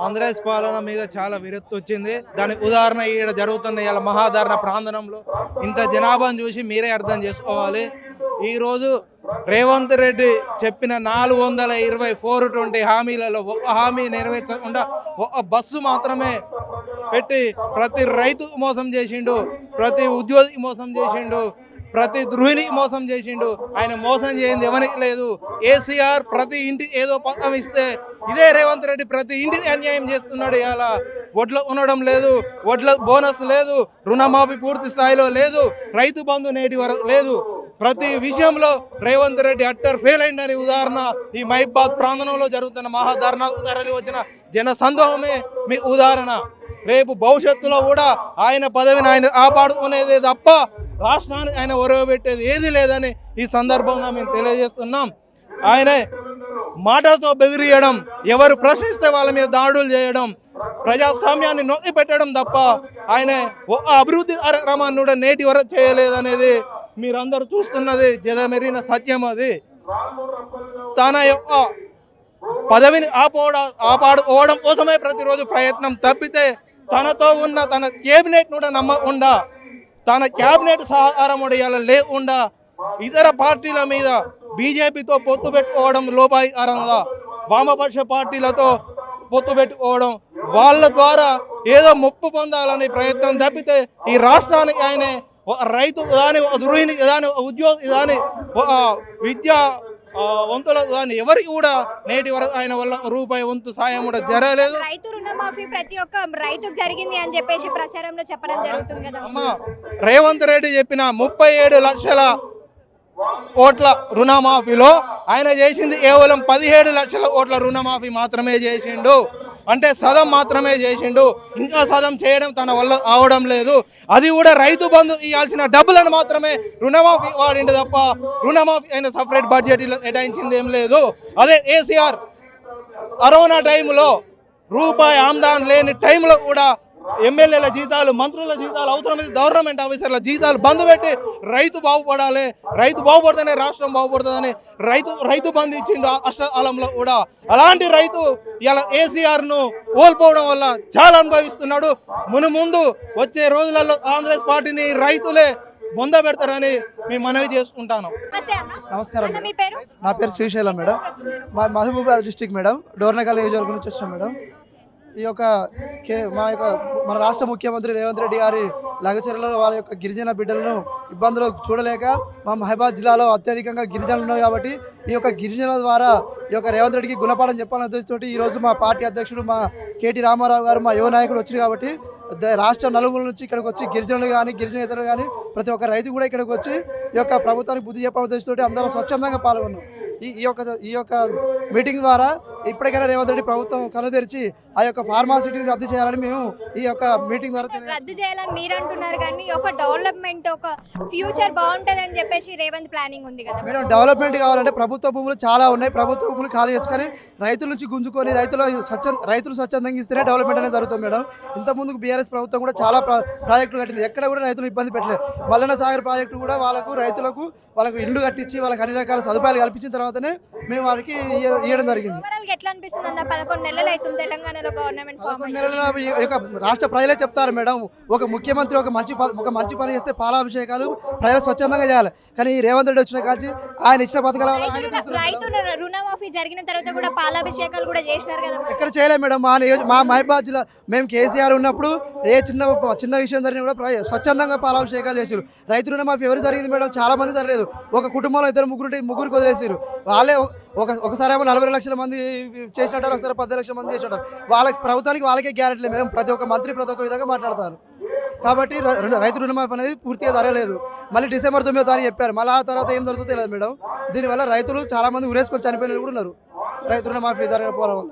ఆంధ్రప్రదేశ్ పాలన మీద చాలా విరక్తి వచ్చింది. దానికి ఉదాహరణ ఇక్కడ జరుగుతున్న ఇలా మహాధారణ ప్రాంగణంలో ఇంత జనాభాను చూసి మీరే అర్థం చేసుకోవాలి. ఈరోజు రేవంత్ రెడ్డి చెప్పిన 420 420 హామీలలో ఒక హామీ నెరవేర్చకుండా ఒక బస్సు మాత్రమే పెట్టి ప్రతి రైతు మోసం చేసిండు, ప్రతి ఉద్యోగికి మోసం చేసిండు, ప్రతి గృహిణికి మోసం చేసిండు. ఆయన మోసం చేయింది ఎవరికి లేదు. కేసీఆర్ ప్రతి ఇంటి ఏదో పథకం ఇస్తే ఇదే రేవంత్ రెడ్డి ప్రతి ఇంటికి అన్యాయం చేస్తున్నాడు. ఇలా వడ్లు ఉండడం లేదు, వడ్ల బోనస్ లేదు, రుణమాఫీ పూర్తి స్థాయిలో లేదు, రైతు బంధు నేటి వరకు లేదు. ప్రతి విషయంలో రేవంత్ రెడ్డి అట్టర్ ఫెయిల్ అయిందని ఉదాహరణ ఈ మహిబాద్ ప్రాంగణంలో జరుగుతున్న మహాధారణ తరలి వచ్చిన జన సందోహమే మీ ఉదాహరణ. రేపు భవిష్యత్తులో కూడా ఆయన పదవిని ఆయన కాపాడుకునేదే తప్ప రాష్ట్రానికి ఆయన ఒరవబెట్టేది ఏది లేదని ఈ సందర్భంగా మేము తెలియజేస్తున్నాం. ఆయన మాటలతో బెదిరియడం, ఎవరు ప్రశ్నిస్తే వాళ్ళ మీద దాడులు చేయడం, ప్రజాస్వామ్యాన్ని నొక్కి పెట్టడం తప్ప ఆయన అభివృద్ధి కార్యక్రమాన్ని కూడా నేటి వరకు చేయలేదనేది మీరందరూ చూస్తున్నది జగమెరిగిన సత్యం. అది తన యొక్క పదవిని ఆపాడుకోవడం కోసమే ప్రతిరోజు ప్రయత్నం తప్పితే తనతో ఉన్న తన కేబినెట్ కూడా నమ్మకుండా, తన క్యాబినెట్ సహకారం ఉడయాల లేకుండా ఇతర పార్టీల మీద బీజేపీతో పొత్తు పెట్టుకోవడం, లోపాయికారంగా వామపక్ష పార్టీలతో పొత్తు పెట్టుకోవడం, వాళ్ళ ద్వారా ఏదో ముప్పు పొందాలని ప్రయత్నం తప్పితే ఈ రాష్ట్రానికి ఆయన రైతు కానీ, గృహిణి కానీ, ఉద్యోగి కానీ, విద్యా వంతుల కానీ ఎవరికి కూడా నేటి వరకు ఆయన వల్ల రూపాయి వంతు సాయం కూడా జరగలేదు. రైతు రుణమాఫీ ప్రతి ఒక్క రైతుకు జరిగింది అని చెప్పేసి ప్రచారంలో చెప్పడం జరుగుతుంది కదా. అమ్మా, రేవంత్ రెడ్డి చెప్పిన 37 లక్షల కోట్ల రుణమాఫీలో ఆయన చేసింది కేవలం 17 లక్షల కోట్ల రుణమాఫీ మాత్రమే చేసిండు. అంటే సదం మాత్రమే చేసిండు, ఇంకా సదం చేయడం తన వల్ల అవడం లేదు. అది కూడా రైతు బంధు ఇవ్వాల్సిన డబ్బులను మాత్రమే రుణమాఫీ వాడిండు తప్ప రుణమాఫీ అయిన సపరేట్ బడ్జెట్ కేటాయించింది ఏం లేదు. అదే కేసీఆర్ కరోనా టైంలో రూపాయి ఆమ్దాన్ లేని టైంలో కూడా ఎమ్మెల్యేల జీతాలు, మంత్రుల జీతాలు, అవసరమైతే గవర్నమెంట్ ఆఫీసర్ల జీతాలు బంద్ పెట్టి రైతు బాగుపడాలి, రైతు బాగుపడితేనే రాష్ట్రం బాగుపడుతుందని రైతు బంద్ ఇచ్చిండు అష్టకాలంలో కూడా. అలాంటి రైతు ఇలా కేసీఆర్ను కోల్పోవడం వల్ల చాలా అనుభవిస్తున్నాడు. ముందు వచ్చే రోజులలో కాంగ్రెస్ పార్టీని రైతులే బొంద పెడతారని మేము మనవి చేసుకుంటాను. నమస్కారం, నా పేరు శ్రీశైలం మేడం. మా మహబూబాబాద్ డిస్టిక్ మేడం, డోర్నకల్ నియోజకవర్గం నుంచి వచ్చాం మేడం. ఈ యొక్క మన రాష్ట్ర ముఖ్యమంత్రి రేవంత్ రెడ్డి గారి లగచర్లలో వాళ్ళ యొక్క గిరిజన బిడ్డలను ఇబ్బందులు చూడలేక మా మహబాద్ జిల్లాలో అత్యధికంగా గిరిజనులు ఉన్నారు కాబట్టి ఈ యొక్క గిరిజనుల ద్వారా ఈ యొక్క రేవంత్ రెడ్డికి గుణపాఠం చెప్పాలనే ఉద్దేశంతో ఈరోజు మా పార్టీ అధ్యక్షుడు మా కేటీ రామారావు గారు, మా యువ నాయకుడు వచ్చారు కాబట్టి రాష్ట్ర నలుగురు నుంచి ఇక్కడికి వచ్చి గిరిజనులు కానీ, గిరిజనేతరులు కానీ ప్రతి ఒక్క రైతు కూడా ఇక్కడికి వచ్చి ఈ యొక్క ప్రభుత్వానికి బుద్ధి చెప్పాలనే ఉద్దేశంతో అందరం స్వచ్ఛందంగా పాల్గొన్నాం. ఈ యొక్క మీటింగ్ ద్వారా ఇప్పటికైనా రేవంత్ రెడ్డి ప్రభుత్వం కను తెరిచి ఆ యొక్క ఫార్మాసిటీని రద్దు చేయాలని మేము ఈ యొక్క మీటింగ్ ద్వారా రద్దు చేయాలని మీరు అంటున్నారు. కానీ ఒక డెవలప్మెంట్, ఒక ఫ్యూచర్ బాగుంటుంది అని చెప్పేసి రేవంత్ ప్లానింగ్ ఉంది కదా మేడం. డెవలప్మెంట్ కావాలంటే ప్రభుత్వ భూములు చాలా ఉన్నాయి, ప్రభుత్వ భూములు ఖాళీ చేసుకొని రైతుల నుంచి గుంజుకొని రైతులు స్వచ్ఛందంగా ఇస్తేనే డెవలప్మెంట్ అనేది జరుగుతుంది మేడం. ఇంతకుముందుకు బీఆర్ఎస్ ప్రభుత్వం కూడా చాలా ప్రాజెక్టులు కట్టింది, ఎక్కడ కూడా రైతులు ఇబ్బంది పెట్టలేదు. మల్లన్న సాగర్ ప్రాజెక్టు కూడా రైతులకు ఇల్లు కట్టించి వాళ్ళకి అన్ని రకాల సదుపాయాలు కల్పించిన తర్వాతనే మేము వారికి ఇవ్వడం జరిగింది. ఎట్లా అనిపిస్తుంది? 11 నెలలు అవుతుంది తెలంగాణలో గవర్నమెంట్ ఫామ్. 11 నెలల రాష్ట్ర ప్రజలే చెప్తారు మేడం, ఒక ముఖ్యమంత్రి ఒక మంచి పని చేస్తే పాలాభిషేకాలు ప్రజలు స్వచ్ఛందంగా చేయాలి. కానీ రేవంత్ రెడ్డి వచ్చిన కాచి ఆయన ఇచ్చిన పథకాల రైతు రుణమాఫీ జరిగిన తర్వాత కూడా పాలాభిషేకాలు కూడా చేసినారు కదా. ఎక్కడ చేయలేదు మేడం. మా మహబాద్ జిల్లా మేము కేసీఆర్ ఉన్నప్పుడు ఏ చిన్న విషయం జరిగినా కూడా స్వచ్ఛందంగా పాలాభిషేకాలు చేసారు. రైతు రుణమాఫీ ఎవరు జరిగింది మేడం? చాలా మంది జరగలేదు. ఒక కుటుంబంలో ముగ్గురికి వదిలేసారు. వాళ్ళే ఒకసారి ఏమో 40 లక్షల మంది చేసినట్టారు, ఒకసారి 10 లక్షల మంది చేసినట్టారు. వాళ్ళకి ప్రభుత్వానికి వాళ్ళకే గ్యారెంటీ లేదు. ప్రతి ఒక్క మంత్రి ప్రతి ఒక్క విధంగా మాట్లాడతారు. కాబట్టి రైతు రుణమాఫీ అనేది పూర్తిగా జరగలేదు. మళ్ళీ డిసెంబర్ 9వ తారీఖు చెప్పారు. మళ్ళీ ఆ తర్వాత ఏం జరుగుతుందో తెలియదు మేడం. దీనివల్ల రైతులు చాలా మంది ఉరేసుకొని చనిపోయిన కూడా ఉన్నారు రైతు రుణమాఫీ జరగకపోవడం వల్ల.